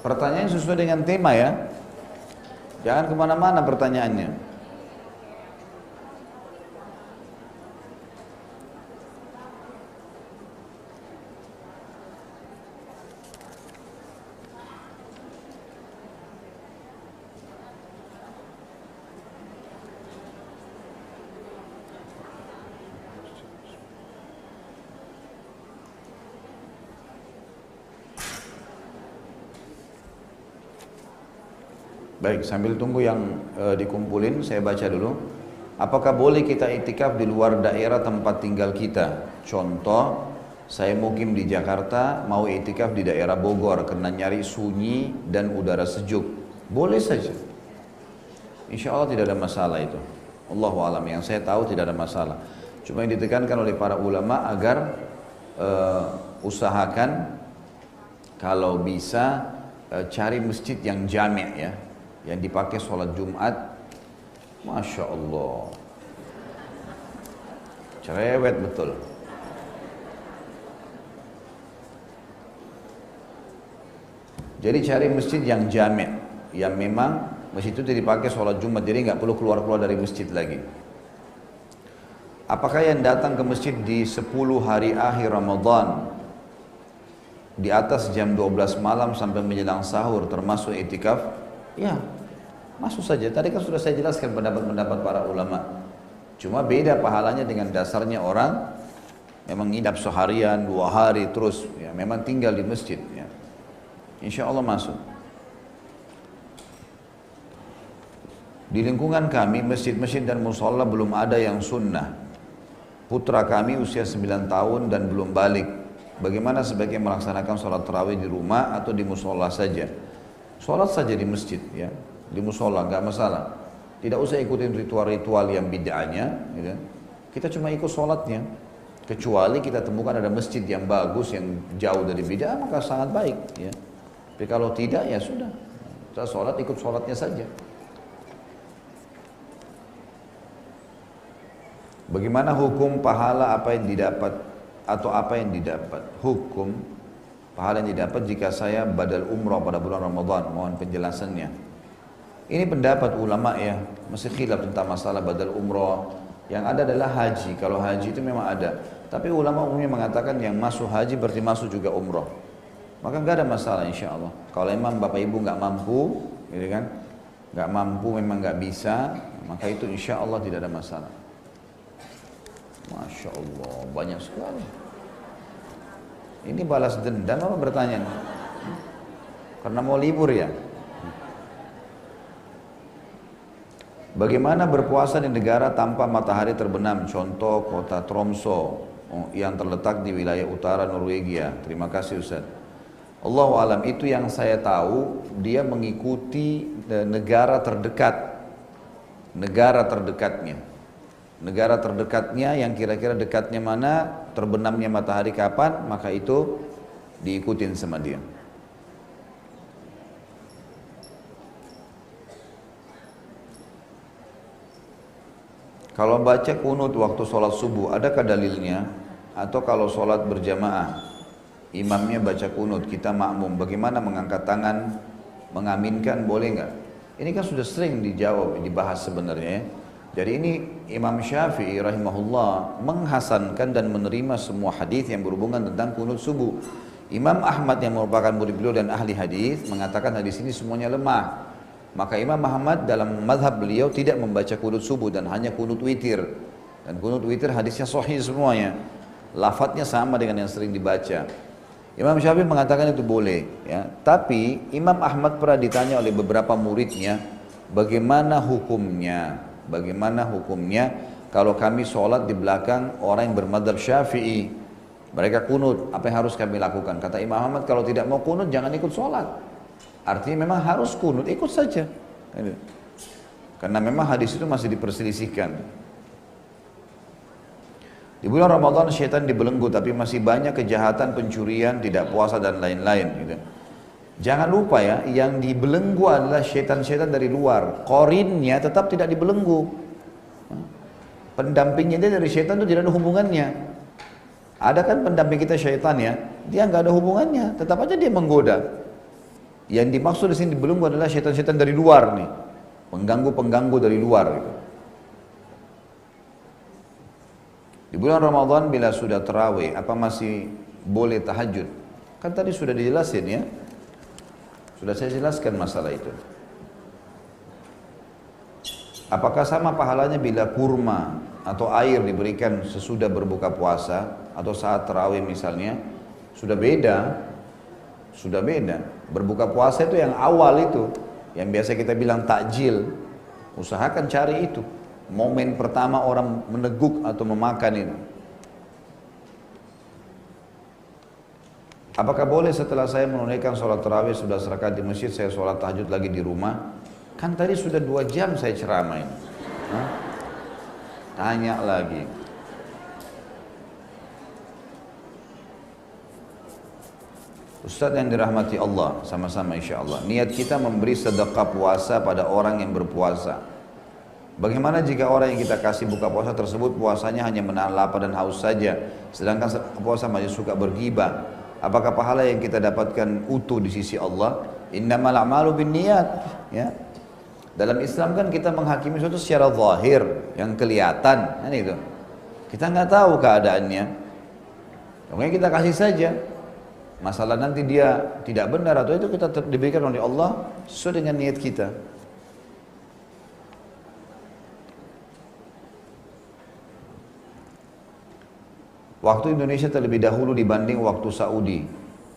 Pertanyaan sesuai dengan tema ya. Jangan kemana-mana pertanyaannya. Baik, sambil tunggu yang dikumpulin, saya baca dulu. Apakah boleh kita iktikaf di luar daerah tempat tinggal kita? Contoh, saya mukim di Jakarta, mau iktikaf di daerah Bogor karena nyari sunyi dan udara sejuk. Boleh saja. Insya Allah tidak ada masalah itu. Allahu alam, yang saya tahu tidak ada masalah. Cuma yang ditekankan oleh para ulama agar usahakan kalau bisa cari masjid yang jami' ya, yang dipakai sholat Jumat. Masya Allah, cerewet betul. Jadi cari masjid yang jami', yang memang masjid itu dipakai sholat Jumat, jadi nggak perlu keluar-keluar dari masjid lagi. Apakah yang datang ke masjid di 10 hari akhir Ramadan di atas jam 12 malam sampai menjelang sahur termasuk iktikaf? Ya, masuk saja. Tadi kan sudah saya jelaskan pendapat-pendapat para ulama. Cuma beda pahalanya dengan dasarnya orang memang nginap seharian, 2 hari terus, ya memang tinggal di masjid. Ya. Insya Allah masuk. Di lingkungan kami, masjid-masjid dan musola belum ada yang sunnah. Putra kami usia 9 tahun dan belum balik. Bagaimana sebaiknya melaksanakan sholat tarawih di rumah atau di musola saja? Sholat saja di masjid ya, di musola nggak masalah. Tidak usah ikutin ritual-ritual yang bid'ahnya, gitu. Kita cuma ikut sholatnya. Kecuali kita temukan ada masjid yang bagus, yang jauh dari bid'ah, maka sangat baik ya. Tapi kalau tidak ya sudah, kita sholat ikut sholatnya saja. Bagaimana hukum pahala apa yang didapat atau apa yang didapat? Hukum pahala yang didapat jika saya badal umrah pada bulan Ramadan. Mohon penjelasannya. Ini pendapat ulama ya, masih khilaf tentang masalah badal umrah. Yang ada adalah haji. Kalau haji itu memang ada. Tapi ulama umumnya mengatakan yang masuk haji berarti masuk juga umrah. Maka nggak ada masalah insya Allah. Kalau memang bapak ibu nggak mampu, gitu kan, nggak mampu memang nggak bisa, maka itu insya Allah tidak ada masalah. Masya Allah, banyak sekali. Ini balas dendam apa bertanya? Karena mau libur ya. Bagaimana berpuasa di negara tanpa matahari terbenam? Contoh kota Tromso yang terletak di wilayah utara Norwegia. Terima kasih Ustaz. Allahu alam, itu yang saya tahu dia mengikuti negara terdekat. Negara terdekatnya. Negara terdekatnya yang kira-kira dekatnya mana, terbenamnya matahari kapan, maka itu diikutin sama dia. Kalau baca kunut waktu sholat subuh, adakah dalilnya? Atau kalau sholat berjamaah, imamnya baca kunut, kita makmum, bagaimana mengangkat tangan, mengaminkan, boleh nggak? Ini kan sudah sering dijawab, dibahas sebenarnya ya. Jadi ini Imam Syafi'i rahimahullah menghasankan dan menerima semua hadis yang berhubungan tentang kunut subuh. Imam Ahmad yang merupakan murid beliau dan ahli hadis mengatakan hadis ini semuanya lemah. Maka Imam Ahmad dalam mazhab beliau tidak membaca kunut subuh dan hanya kunut witir. Dan kunut witir hadisnya sahih semuanya. Lafadznya sama dengan yang sering dibaca. Imam Syafi'i mengatakan itu boleh ya. Tapi Imam Ahmad pernah ditanya oleh beberapa muridnya, bagaimana hukumnya? Bagaimana hukumnya kalau kami sholat di belakang orang yang bermadzhab Syafi'i, mereka kunut, apa yang harus kami lakukan? Kata Imam Ahmad, kalau tidak mau kunut jangan ikut sholat. Artinya memang harus kunut, ikut saja. Karena memang hadis itu masih diperselisihkan. Di bulan Ramadan syaitan dibelenggu, tapi masih banyak kejahatan, pencurian, tidak puasa dan lain-lain gitu. Jangan lupa ya, yang dibelenggu adalah syaitan-syaitan dari luar. Qarinnya tetap tidak dibelenggu. Pendampingnya dia dari syaitan itu tidak ada hubungannya. Ada kan pendamping kita syaitan ya, dia nggak ada hubungannya, tetap aja dia menggoda. Yang dimaksud di sini belum adalah syaitan-syaitan dari luar nih, pengganggu-pengganggu dari luar gitu. Di bulan Ramadan bila sudah tarawih, apa masih boleh tahajud? Kan tadi sudah dijelasin ya. Sudah saya jelaskan masalah itu. Apakah sama pahalanya bila kurma atau air diberikan sesudah berbuka puasa atau saat tarawih misalnya? Sudah beda. Sudah beda. Berbuka puasa itu yang awal itu, yang biasa kita bilang takjil. Usahakan cari itu. Momen pertama orang meneguk atau memakan itu. Apakah boleh setelah saya menunaikan sholat tarawih sudah rakaat di masjid, saya sholat tahajud lagi di rumah? Kan tadi sudah 2 jam saya ceramain. Hah? Tanya lagi. Ustaz yang dirahmati Allah, sama-sama insya Allah. Niat kita memberi sedekah puasa pada orang yang berpuasa. Bagaimana jika orang yang kita kasih buka puasa tersebut puasanya hanya menahan lapar dan haus saja, sedangkan puasa masih suka bergibah? Apakah pahala yang kita dapatkan utuh di sisi Allah? Innamal a'malu binniyat. Ya. Dalam Islam kan kita menghakimi sesuatu secara zahir, yang kelihatan, kan itu. Kita nggak tahu keadaannya. Makanya kita kasih saja. Masalah nanti dia tidak benar atau itu kita diberikan oleh Allah sesuai dengan niat kita. Waktu Indonesia terlebih dahulu dibanding waktu Saudi.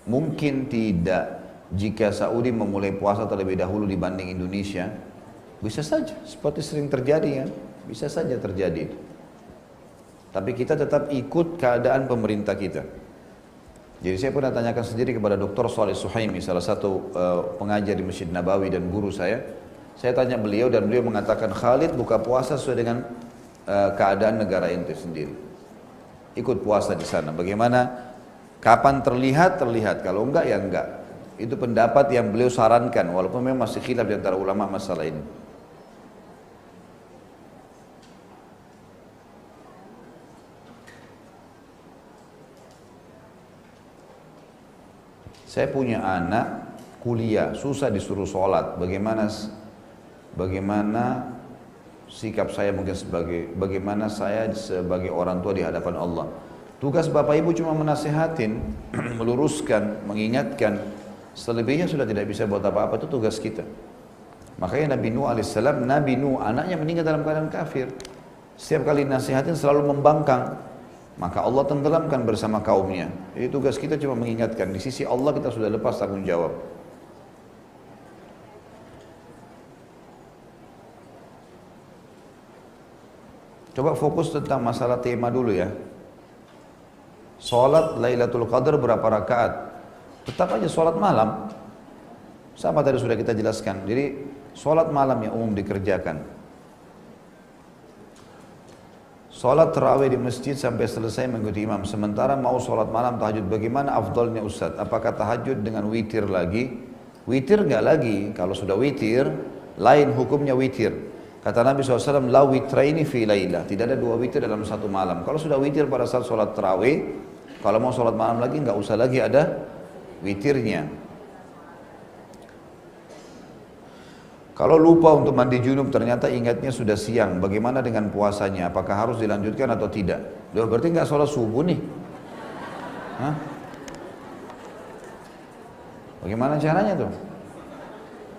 Mungkin tidak jika Saudi memulai puasa terlebih dahulu dibanding Indonesia. Bisa saja, seperti sering terjadi ya. Bisa saja terjadi. Tapi kita tetap ikut keadaan pemerintah kita. Jadi saya pernah tanyakan sendiri kepada Dr. Saleh Suhaimi, salah satu pengajar di Masjid Nabawi dan guru saya. Saya tanya beliau dan beliau mengatakan, Khalid buka puasa sesuai dengan keadaan negara ente sendiri. Ikut puasa di sana. Bagaimana? Kapan terlihat? Terlihat. Kalau enggak, ya enggak. Itu pendapat yang beliau sarankan, walaupun memang masih khilaf di antara ulama masalah ini. Saya punya anak kuliah, susah disuruh sholat. Bagaimana sikap saya mungkin bagaimana saya sebagai orang tua di hadapan Allah. Tugas bapak ibu cuma menasehatin, meluruskan, mengingatkan. Selebihnya sudah tidak bisa buat apa-apa, itu tugas kita. Makanya Nabi Nuh alaihissalam, Nabi Nuh anaknya meninggal dalam keadaan kafir. Setiap kali nasihatin selalu membangkang. Maka Allah tenggelamkan bersama kaumnya. Jadi tugas kita cuma mengingatkan. Di sisi Allah kita sudah lepas tanggung jawab. Coba fokus tentang masalah tema dulu ya. Salat Lailatul Qadar berapa rakaat? Tetap aja salat malam. Sama tadi sudah kita jelaskan. Jadi salat malam yang umum dikerjakan. Salat tarawih di masjid sampai selesai mengikuti imam. Sementara mau salat malam tahajud, bagaimana afdalnya Ustaz? Apakah tahajud dengan witir lagi? Witir enggak lagi. Kalau sudah witir, lain hukumnya witir. Kata Nabi SAW, la witraini fi lailah. Tidak ada 2 witir dalam satu malam. Kalau sudah witir pada saat sholat tarawih, kalau mau sholat malam lagi, nggak usah lagi ada witirnya. Kalau lupa untuk mandi junub, ternyata ingatnya sudah siang. Bagaimana dengan puasanya? Apakah harus dilanjutkan atau tidak? Loh, berarti nggak sholat subuh nih. Hah? Bagaimana caranya tuh?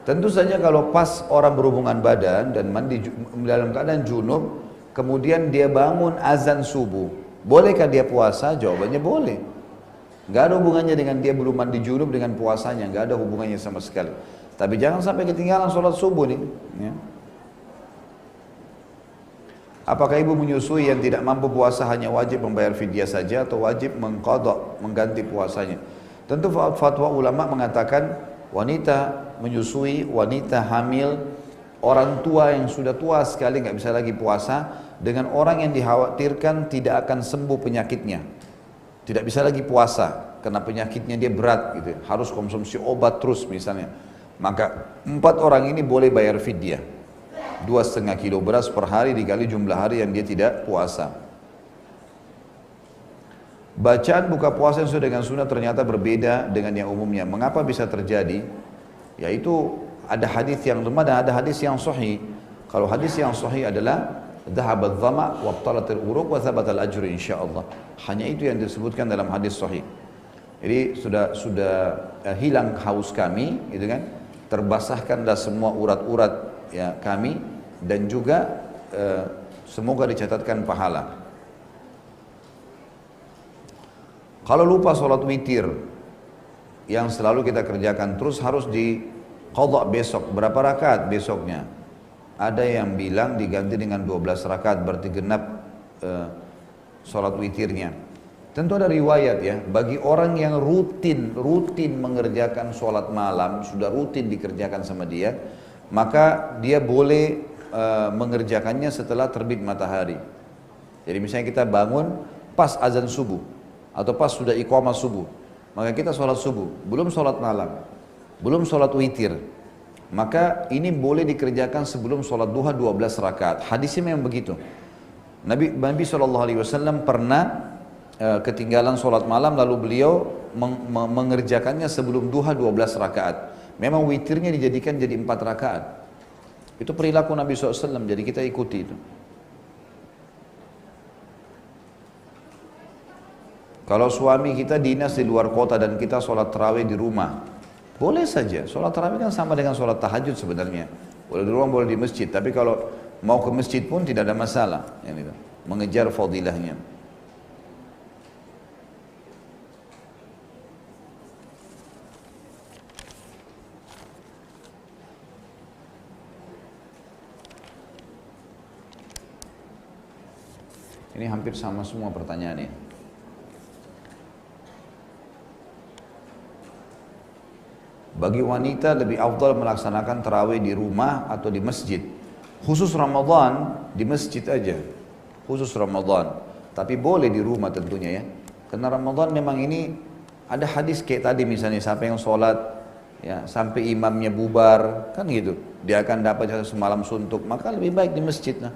Tentu saja kalau pas orang berhubungan badan dan mandi dalam keadaan junub, kemudian dia bangun azan subuh, bolehkah dia puasa? Jawabannya boleh. Gak ada hubungannya dengan dia belum mandi junub dengan puasanya, gak ada hubungannya sama sekali. Tapi jangan sampai ketinggalan sholat subuh nih. Ya. Apakah ibu menyusui yang tidak mampu puasa hanya wajib membayar fidyah saja atau wajib mengqadha, mengganti puasanya? Tentu fatwa ulama mengatakan wanita menyusui, wanita hamil, orang tua yang sudah tua sekali nggak bisa lagi puasa, dengan orang yang dikhawatirkan tidak akan sembuh penyakitnya, tidak bisa lagi puasa karena penyakitnya dia berat gitu, harus konsumsi obat terus misalnya, maka 4 orang ini boleh bayar fidyah 2,5 kilo beras per hari dikali jumlah hari yang dia tidak puasa. Bacaan buka puasa yang sesuai dengan sunnah ternyata berbeda dengan yang umumnya. Mengapa bisa terjadi? Yaitu ada hadis yang lemah dan ada hadis yang sahih. Kalau hadis yang sahih adalah dhahabat dhama wa btalatil uruq wa thabatal ajru insyaallah. Hanya itu yang disebutkan dalam hadis sahih. Jadi sudah hilang haus kami, gitu kan? Terbasahkanlah semua urat-urat ya kami dan juga semoga dicatatkan pahala. Kalau lupa sholat witir yang selalu kita kerjakan terus harus di qadha besok, berapa rakaat besoknya? Ada yang bilang diganti dengan 12 rakaat berarti genap sholat witirnya. Tentu ada riwayat ya, bagi orang yang rutin mengerjakan sholat malam, sudah rutin dikerjakan sama dia, maka dia boleh mengerjakannya setelah terbit matahari. Jadi misalnya kita bangun pas azan subuh, atau pas sudah iqamah subuh, maka kita sholat subuh, belum sholat malam, belum sholat witir, maka ini boleh dikerjakan sebelum sholat duha 12 rakaat. Hadisnya memang begitu. Nabi SAW pernah ketinggalan sholat malam lalu beliau mengerjakannya sebelum duha 12 rakaat. Memang witirnya dijadikan jadi 4 rakaat. Itu perilaku Nabi SAW, jadi kita ikuti itu. Kalau suami kita dinas di luar kota dan kita sholat tarawih di rumah, boleh saja. Sholat tarawih kan sama dengan sholat tahajud sebenarnya. Boleh di rumah, boleh di masjid. Tapi kalau mau ke masjid pun tidak ada masalah. Mengejar fadilahnya. Ini hampir sama semua pertanyaannya. Bagi wanita lebih afdal melaksanakan tarawih di rumah atau di masjid. Khusus Ramadan di masjid aja. Khusus Ramadan. Tapi boleh di rumah tentunya ya. Karena Ramadan memang ini ada hadis kayak tadi misalnya siapa yang sholat ya sampai imamnya bubar kan gitu. Dia akan dapat jasa semalam suntuk. Maka lebih baik di masjid lah.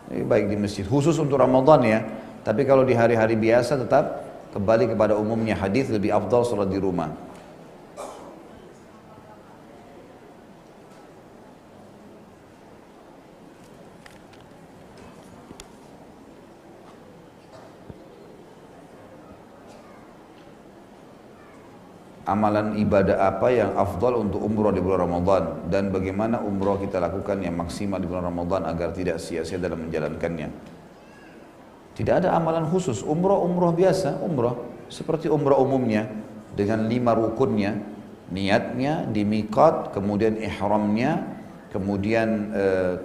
Lebih baik di masjid. Khusus untuk Ramadan ya. Tapi kalau di hari-hari biasa tetap kembali kepada umumnya hadis lebih afdal sholat di rumah. Amalan ibadah apa yang afdal untuk umrah di bulan Ramadan dan bagaimana umrah kita lakukan yang maksimal di bulan Ramadan agar tidak sia-sia dalam menjalankannya. Tidak ada amalan khusus, umrah biasa, umrah seperti umrah umumnya dengan 5 rukunnya, niatnya di miqat, kemudian ihramnya, kemudian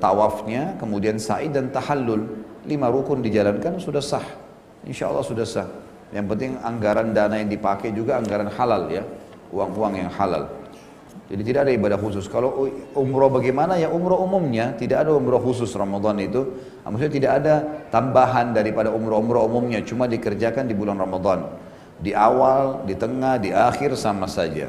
tawafnya, kemudian sa'i dan tahallul. 5 rukun dijalankan sudah sah, insya Allah sudah sah. Yang penting anggaran dana yang dipakai juga anggaran halal ya, uang-uang yang halal. Jadi tidak ada ibadah khusus. Kalau umroh bagaimana ya umroh umumnya, tidak ada umroh khusus Ramadan itu. Maksudnya tidak ada tambahan daripada umroh-umroh umumnya, cuma dikerjakan di bulan Ramadan. Di awal, di tengah, di akhir sama saja.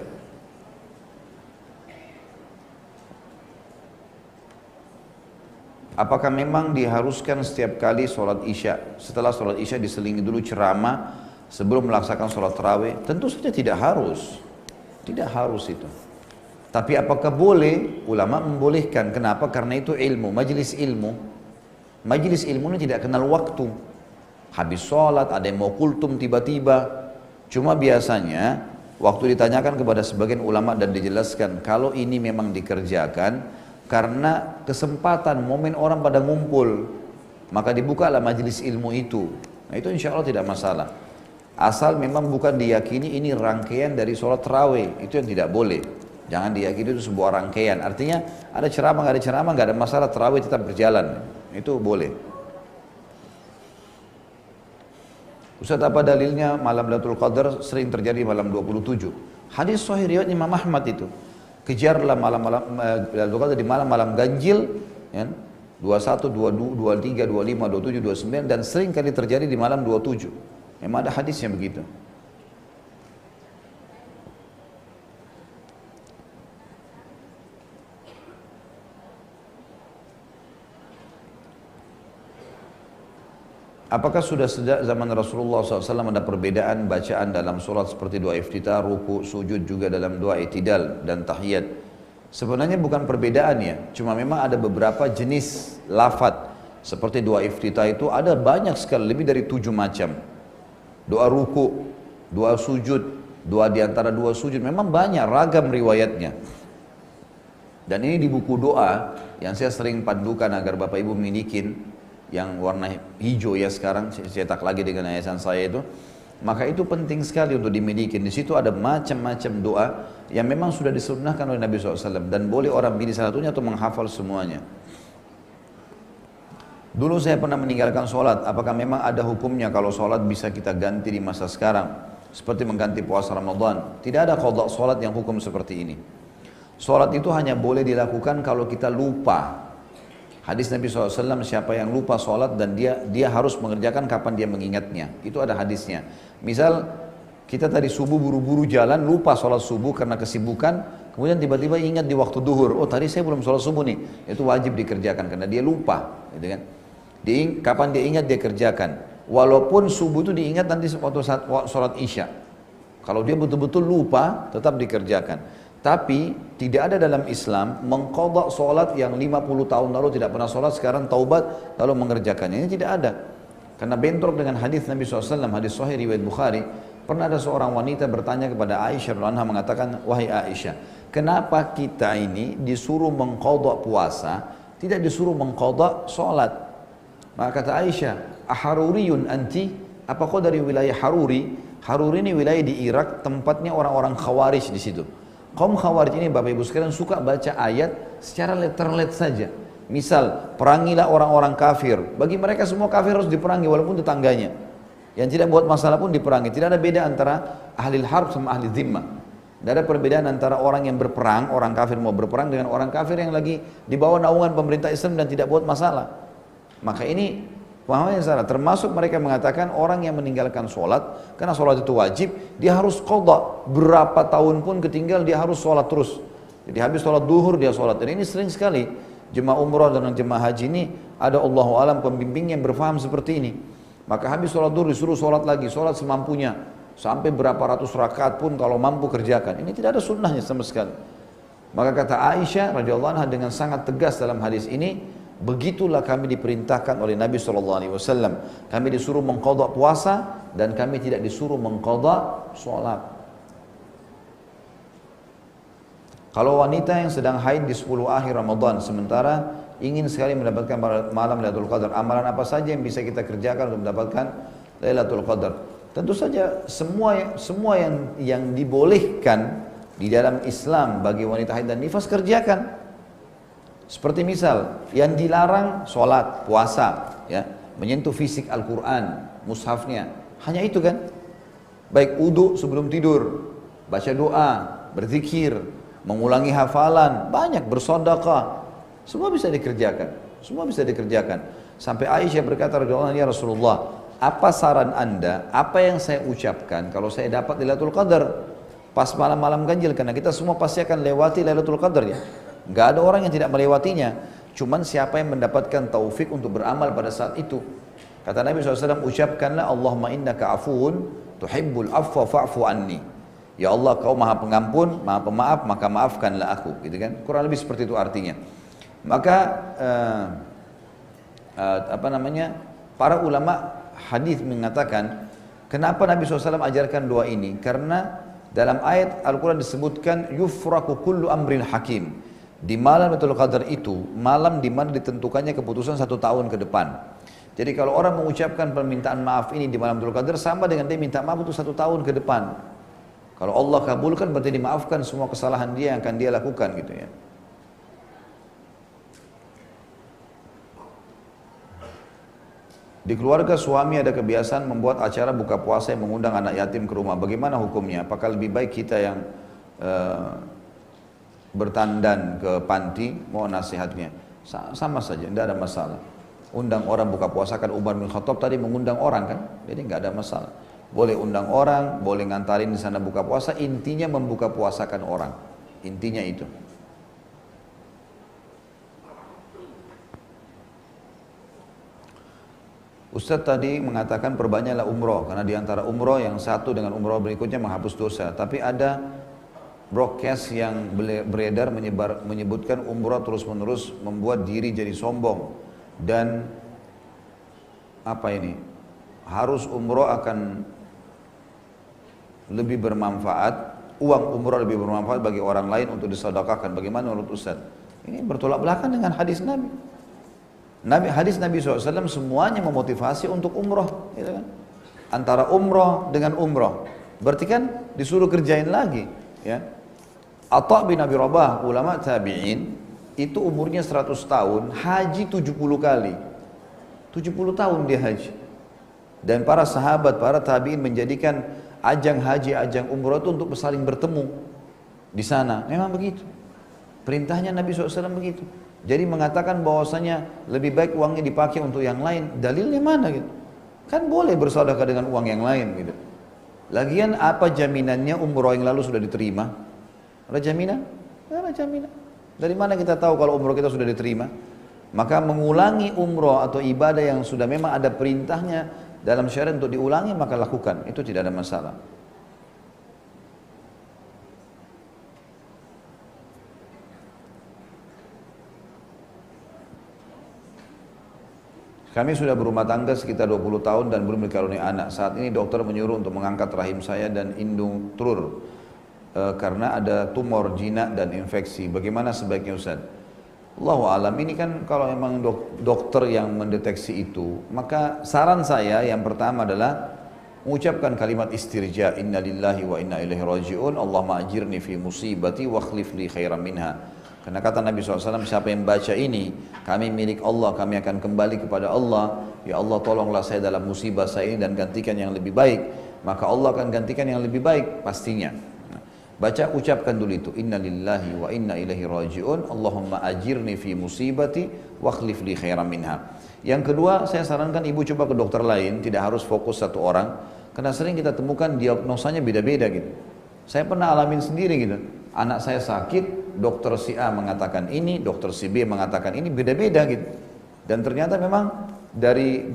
Apakah memang diharuskan setiap kali sholat isya, setelah sholat isya diselingi dulu ceramah sebelum melaksanakan sholat tarawih? Tentu saja tidak harus. Tidak harus itu. Tapi apakah boleh? Ulama membolehkan. Kenapa? Karena itu ilmu, majelis ilmu. Majelis ilmu ini tidak kenal waktu. Habis sholat, ada yang mau kultum tiba-tiba. Cuma biasanya, waktu ditanyakan kepada sebagian ulama dan dijelaskan, kalau ini memang dikerjakan, karena kesempatan, momen orang pada ngumpul, maka dibukalah majelis ilmu itu. Nah itu insya Allah tidak masalah. Asal memang bukan diyakini ini rangkaian dari sholat tarawih, itu yang tidak boleh. Jangan diyakini itu sebuah rangkaian. Artinya ada ceramah, nggak ada ceramah, nggak ada masalah, tarawih tetap berjalan. Itu boleh. Ustaz, apa dalilnya malam Lailatul Qadar sering terjadi malam 27? Hadis sahih riwayat Imam Ahmad itu. Kejarlah malam-malam Lailatul Qadar di malam-malam ganjil, ya, 21, 22, 23, 25, 27, 29 dan sering kali terjadi di malam 27. Memang ada hadisnya begitu. Apakah sudah sejak zaman Rasulullah SAW ada perbedaan bacaan dalam sholat seperti doa iftitah, ruku, sujud juga dalam doa i'tidal dan tahiyat? Sebenarnya bukan perbedaan ya, cuma memang ada beberapa jenis lafadz. Seperti doa iftitah itu ada banyak sekali, lebih dari 7 macam. Doa ruku, doa sujud, doa di antara dua sujud, memang banyak ragam riwayatnya. Dan ini di buku doa yang saya sering pandukan agar Bapak Ibu milikin, yang warna hijau ya sekarang, saya cetak lagi dengan yayasan saya itu. Maka itu penting sekali untuk dimiliki. Di situ ada macam-macam doa yang memang sudah disunnahkan oleh Nabi SAW. Dan boleh orang pilih salah satunya atau menghafal semuanya. Dulu saya pernah meninggalkan sholat. Apakah memang ada hukumnya kalau sholat bisa kita ganti di masa sekarang? Seperti mengganti puasa Ramadan. Tidak ada qadha sholat yang hukum seperti ini. Sholat itu hanya boleh dilakukan kalau kita lupa. Hadis Nabi SAW, siapa yang lupa sholat dan dia harus mengerjakan kapan dia mengingatnya. Itu ada hadisnya. Misal kita tadi subuh buru-buru jalan, lupa sholat subuh karena kesibukan, kemudian tiba-tiba ingat di waktu duhur, oh tadi saya belum sholat subuh nih. Itu wajib dikerjakan karena dia lupa. Gitu kan? Kapan dia ingat dia kerjakan. Walaupun subuh itu diingat nanti waktu saat sholat isya. Kalau dia betul-betul lupa, tetap dikerjakan. Tapi tidak ada dalam Islam mengqadha solat yang 50 tahun lalu tidak pernah solat, sekarang taubat lalu mengerjakannya. Ini tidak ada. Karena bentrok dengan hadis Nabi SAW, hadis Sahih riwayat Bukhari. Pernah ada seorang wanita bertanya kepada Aisyah radhiyallahu anha, mengatakan, wahai Aisyah, kenapa kita ini disuruh mengqadha puasa, tidak disuruh mengqadha solat? Maka kata Aisyah, aharuriyun anti? Apa kau dari wilayah Haruri? Haruri ini wilayah di Irak, tempatnya orang-orang Khawarij di situ. Kaum Khawarij ini Bapak Ibu sekalian suka baca ayat secara letterlet saja. Misal, perangilah orang-orang kafir. Bagi mereka semua kafir harus diperangi walaupun tetangganya. Yang tidak buat masalah pun diperangi. Tidak ada beda antara ahli harb sama ahli zimmah. Tidak ada perbedaan antara orang yang berperang, orang kafir mau berperang dengan orang kafir yang lagi di bawah naungan pemerintah Islam dan tidak buat masalah. Maka ini pemahaman yang salah. Termasuk mereka mengatakan orang yang meninggalkan sholat, karena sholat itu wajib, dia harus qadha. Berapa tahun pun ketinggal dia harus sholat terus. Jadi habis sholat duhur dia sholat. Dan ini sering sekali jemaah umrah dan jemaah haji ini ada Allahu alam pembimbing yang berfaham seperti ini. Maka habis sholat duhur disuruh sholat lagi, sholat semampunya. Sampai berapa ratus rakaat pun kalau mampu kerjakan. Ini tidak ada sunnahnya sama sekali. Maka kata Aisyah radhiyallahu anha dengan sangat tegas dalam hadis ini, begitulah kami diperintahkan oleh Nabi SAW. Kami disuruh mengqadha puasa dan kami tidak disuruh mengqadha sholat. Kalau wanita yang sedang haid di 10 akhir Ramadan sementara ingin sekali mendapatkan malam Lailatul Qadar, amalan apa saja yang bisa kita kerjakan untuk mendapatkan Lailatul Qadar? Tentu saja semua yang dibolehkan di dalam Islam bagi wanita haid dan nifas kerjakan. Seperti misal, yang dilarang sholat, puasa, ya, menyentuh fisik Al-Quran, mushafnya, hanya itu kan? Baik wudu sebelum tidur, baca doa, berzikir, mengulangi hafalan, banyak bersedekah, semua bisa dikerjakan, semua bisa dikerjakan. Sampai Aisyah berkata, ya Rasulullah, apa saran anda, apa yang saya ucapkan kalau saya dapat Lailatul Qadar pas malam-malam ganjil, karena kita semua pasti akan lewati Lailatul Qadar ya. Gak ada orang yang tidak melewatinya. Cuman siapa yang mendapatkan taufik untuk beramal pada saat itu. Kata Nabi SAW, ucapkanlah Allahumma innaka afuun tuhibbul afwa fa'fu anni. Ya Allah, kau maha pengampun, maha pemaaf, maka maafkanlah aku. Gitu kan? Kurang lebih seperti itu artinya. Maka para ulama hadis mengatakan, kenapa Nabi SAW ajarkan doa ini? Karena dalam ayat Al-Quran disebutkan yufraku kullu amrin hakim. Di malam Lailatul Qadar itu, malam di mana ditentukannya keputusan 1 tahun ke depan. Jadi kalau orang mengucapkan permintaan maaf ini di malam Lailatul Qadar, sama dengan dia minta maaf untuk 1 tahun ke depan. Kalau Allah kabulkan berarti dimaafkan semua kesalahan dia yang akan dia lakukan gitu ya. Di keluarga suami ada kebiasaan membuat acara buka puasa yang mengundang anak yatim ke rumah. Bagaimana hukumnya? Apakah lebih baik kita yang bertandan ke panti, mohon nasihatnya. Sama saja, tidak ada masalah. Undang orang buka puasa, kan Umar bin Khattab tadi mengundang orang kan, jadi nggak ada masalah. Boleh undang orang, boleh ngantarin di sana buka puasa, intinya membuka puasakan orang. Intinya itu. Ustadz tadi mengatakan perbanyaklah umroh, karena di antara umroh yang satu dengan umroh berikutnya menghapus dosa. Tapi ada broadcast yang beredar menyebutkan umroh terus-menerus membuat diri jadi sombong. Dan apa ini? Harus umroh akan lebih bermanfaat, uang umroh lebih bermanfaat bagi orang lain untuk disedekahkan. Bagaimana menurut Ustadz? Ini bertolak belakang dengan hadis Nabi. Hadis Nabi SAW semuanya memotivasi untuk umroh, gitu kan? Antara umroh dengan umroh, berarti kan disuruh kerjain lagi, ya. Atha bin Abi Rabah, ulama tabi'in, itu umurnya 100 tahun, haji 70 kali. 70 tahun dia haji. Dan para sahabat, para tabi'in menjadikan ajang haji, ajang umroh itu untuk saling bertemu di sana. Memang begitu. Perintahnya Nabi SAW begitu. Jadi mengatakan bahwasanya lebih baik uangnya dipakai untuk yang lain. Dalilnya mana gitu? Kan boleh bersedekah dengan uang yang lain gitu. Lagian apa jaminannya umroh yang lalu sudah diterima? Ada jaminan? Tidak ada jaminan. Dari mana kita tahu kalau umroh kita sudah diterima? Maka mengulangi umroh atau ibadah yang sudah memang ada perintahnya dalam syariat untuk diulangi, maka lakukan. Itu tidak ada masalah. Kami sudah berumah tangga sekitar 20 tahun dan belum dikaruniai anak. Saat ini dokter menyuruh untuk mengangkat rahim saya dan indung telur karena ada tumor jinak dan infeksi. Bagaimana sebaiknya Ustaz? Allahu alam, ini kan kalau memang dokter yang mendeteksi itu, maka saran saya yang pertama adalah mengucapkan kalimat istirja, inna lillahi wa inna ilaihi raji'un, Allahumma ajirni fi musibati wa akhlif li khairan minha. Karena kata Nabi SAW, siapa yang baca ini, kami milik Allah, kami akan kembali kepada Allah. Ya Allah, tolonglah saya dalam musibah saya ini dan gantikan yang lebih baik. Maka Allah akan gantikan yang lebih baik, pastinya. Baca, ucapkan dulu itu. Inna lillahi wa inna ilaihi raji'un. Allahumma ajirni fi musibati wa akhlif li khairan minha. Yang kedua, saya sarankan ibu coba ke dokter lain, tidak harus fokus satu orang. Karena sering kita temukan diagnosanya beda-beda gitu. Saya pernah alamin sendiri gitu. Anak saya sakit, dokter si A mengatakan ini, dokter si B mengatakan ini, beda-beda gitu. Dan ternyata memang dari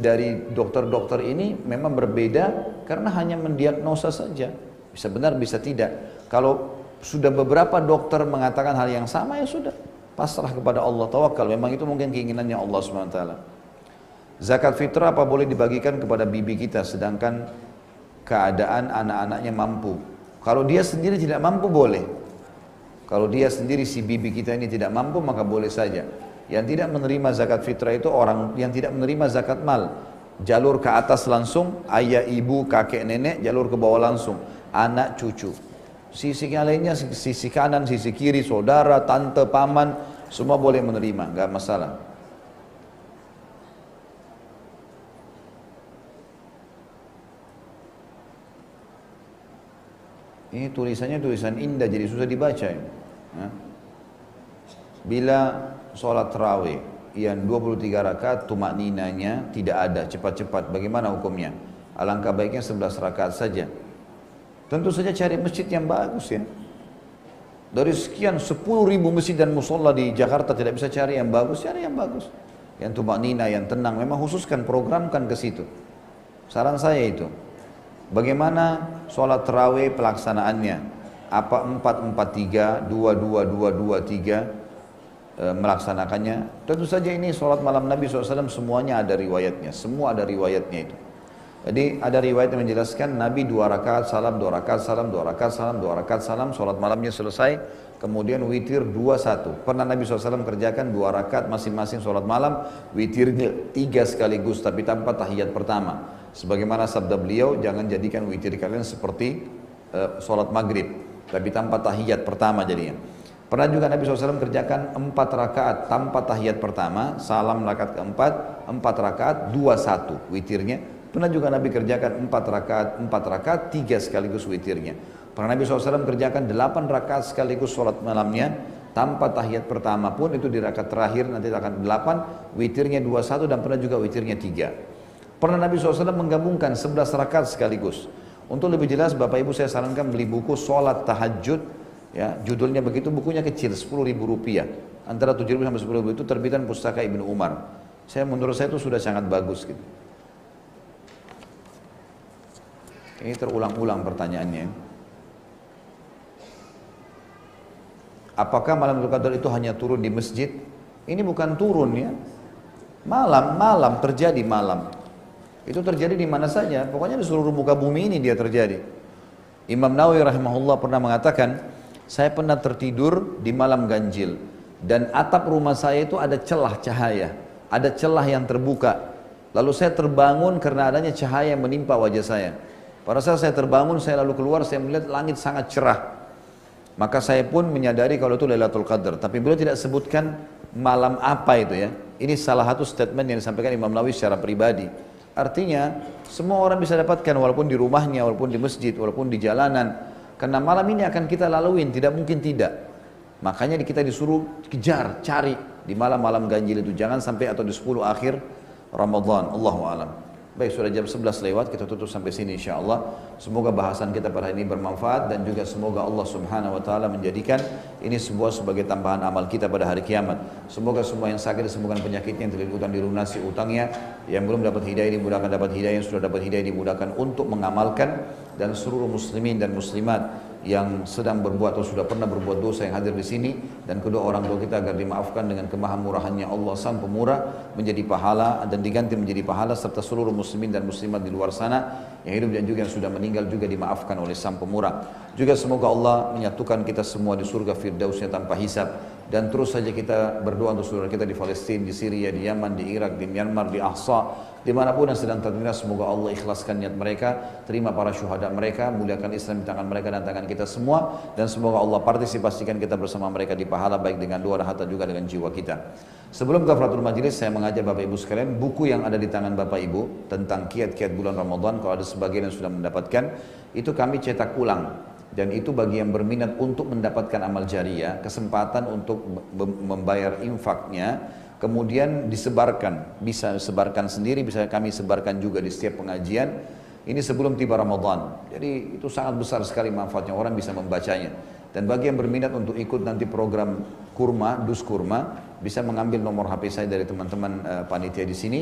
dokter-dokter ini memang berbeda karena hanya mendiagnosa saja. Bisa benar, bisa tidak. Kalau sudah beberapa dokter mengatakan hal yang sama, ya sudah. Pasrah kepada Allah, tawakal. Memang itu mungkin keinginannya Allah SWT. Zakat fitrah apa boleh dibagikan kepada bibi kita sedangkan keadaan anak-anaknya mampu? Kalau dia sendiri tidak mampu boleh. Kalau dia sendiri si bibi kita ini tidak mampu maka boleh saja. Yang tidak menerima zakat fitrah itu orang yang tidak menerima zakat mal. Jalur ke atas langsung, ayah, ibu, kakek, nenek, jalur ke bawah langsung, anak, cucu. Sisi lainnya, sisi kanan, sisi kiri, saudara, tante, paman, semua boleh menerima, nggak masalah. Ini tulisannya tulisan indah, jadi susah dibaca ya. Bila sholat tarawih yang 23 rakaat tumak ninanya tidak ada, cepat-cepat, bagaimana hukumnya? Alangkah baiknya 11 rakaat saja. Tentu saja cari masjid yang bagus ya. Dari sekian 10.000 masjid dan musola di Jakarta tidak bisa cari yang bagus, cari yang bagus. Yang tumak nina, yang tenang, memang khususkan, programkan ke situ. Saran saya itu. Bagaimana sholat tarawih pelaksanaannya? Apa 4-4-3, 2-2-2-2-3 melaksanakannya? Tentu saja ini sholat malam Nabi SAW semuanya ada riwayatnya. Semua ada riwayatnya itu. Jadi ada riwayat yang menjelaskan Nabi 2 rakaat salam, 2 rakaat salam, 2 rakaat salam, 2 rakaat salam, sholat malamnya selesai, kemudian witir 2-1. Pernah Nabi SAW kerjakan 2 rakaat masing-masing sholat malam, witirnya 3 sekaligus tapi tanpa tahiyat pertama. Sebagaimana sabda beliau, jangan jadikan witir kalian seperti sholat maghrib, tapi tanpa tahiyat pertama jadinya. Pernah juga Nabi SAW kerjakan 4 rakaat tanpa tahiyat pertama, salam rakaat keempat, 4 rakaat, 2-1 witirnya. Pernah juga Nabi kerjakan 4 rakaat, 3 sekaligus witirnya. Pernah Nabi SAW kerjakan 8 rakaat sekaligus sholat malamnya, tanpa tahiyat pertama pun, itu di rakaat terakhir nanti akan 8, witirnya 2-1 dan pernah juga witirnya 3. Pernah Nabi SAW menggabungkan 11 rakaat sekaligus. Untuk lebih jelas Bapak Ibu saya sarankan beli buku Sholat Tahajud. Ya, judulnya begitu, bukunya kecil, Rp10.000. Antara 7.000 sampai 10.000 itu terbitan Pustaka Ibnu Umar. Menurut saya itu sudah sangat bagus gitu. Ini terulang-ulang pertanyaannya. Apakah malam Lailatul Qadar itu hanya turun di masjid? Ini bukan turun ya. Malam terjadi malam. Itu terjadi di mana saja. Pokoknya di seluruh muka bumi ini dia terjadi. Imam Nawawi rahimahullah pernah mengatakan, saya pernah tertidur di malam ganjil dan atap rumah saya itu ada celah cahaya, ada celah yang terbuka. Lalu saya terbangun karena adanya cahaya yang menimpa wajah saya. Pada saat saya terbangun, saya lalu keluar, saya melihat langit sangat cerah. Maka saya pun menyadari kalau itu Lailatul Qadar. Tapi beliau tidak sebutkan malam apa itu ya. Ini salah satu statement yang disampaikan Imam Nawawi secara pribadi. Artinya semua orang bisa dapatkan walaupun di rumahnya, walaupun di masjid, walaupun di jalanan. Karena malam ini akan kita laluin, tidak mungkin tidak. Makanya kita disuruh kejar, cari di malam-malam ganjil itu. Jangan sampai atau di 10 akhir Ramadan. Allahu a'lam. Baik, sudah jam 11 lewat, kita tutup sampai sini insyaAllah. Semoga bahasan kita pada hari ini bermanfaat dan juga semoga Allah subhanahu wa ta'ala menjadikan ini sebagai tambahan amal kita pada hari kiamat. Semoga semua yang sakit disembuhkan penyakitnya, yang terlilit utang dilunasi utangnya, yang belum dapat hidayah dimudahkan dapat hidayah, yang sudah dapat hidayah dimudahkan untuk mengamalkan, dan seluruh muslimin dan muslimat yang sedang berbuat atau sudah pernah berbuat dosa yang hadir di sini, dan kedua orang tua kita agar dimaafkan dengan kemahamurahannya Allah Sang Pemurah, menjadi pahala dan diganti menjadi pahala, serta seluruh muslimin dan muslimat di luar sana yang hidup dan juga yang sudah meninggal juga dimaafkan oleh Sang Pemurah. Juga semoga Allah menyatukan kita semua di surga firdausnya tanpa hisab, dan terus saja kita berdoa untuk saudara kita di Palestina, di Syria, di Yaman, di Irak, di Myanmar, di Ahsa, dimanapun yang sedang tertindas. Semoga Allah ikhlaskan niat mereka, terima para syuhada mereka, muliakan Islam di tangan mereka dan tangan kita semua, dan semoga Allah partisipasikan kita bersama mereka di pahala, baik dengan doa dan harta juga dengan jiwa kita. Sebelum kafaratul majlis, saya mengajak Bapak Ibu sekalian, buku yang ada di tangan Bapak Ibu tentang kiat-kiat bulan Ramadan, kalau ada sebagian yang sudah mendapatkan, itu kami cetak ulang. Dan itu bagi yang berminat untuk mendapatkan amal jariah, kesempatan untuk membayar infaknya, kemudian disebarkan, bisa sebarkan sendiri, bisa kami sebarkan juga di setiap pengajian. Ini sebelum tiba Ramadan, jadi itu sangat besar sekali manfaatnya, orang bisa membacanya. Dan bagi yang berminat untuk ikut nanti program kurma, dus kurma, bisa mengambil nomor HP saya dari teman-teman panitia di sini,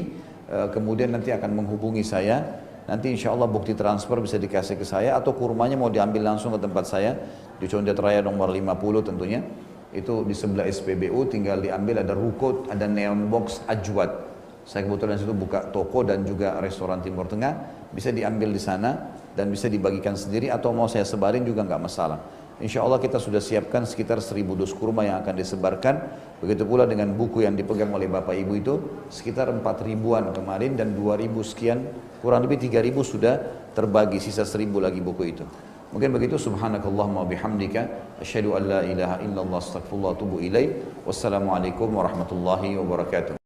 kemudian nanti akan menghubungi saya. Nanti insya Allah bukti transfer bisa dikasih ke saya, atau kurmanya mau diambil langsung ke tempat saya di Condet Raya nomor 50 tentunya. Itu di sebelah SPBU, tinggal diambil, ada ruko, ada neon box Ajwad. Saya kebetulan situ buka toko dan juga restoran Timur Tengah, bisa diambil di sana dan bisa dibagikan sendiri, atau mau saya sebarin juga nggak masalah. Insya Allah kita sudah siapkan sekitar 1000 dus kurma yang akan disebarkan. Begitu pula dengan buku yang dipegang oleh Bapak Ibu itu sekitar 4.000-an kemarin, dan 2.000 sekian, kurang lebih 3.000 sudah terbagi, sisa 1.000 lagi buku itu. Mungkin begitu. Subhanakallahumma bihamdika asyhadu an la ilaha illallah astaghfirullah wa atubu ilaih. Wassalamualaikum warahmatullahi wabarakatuh.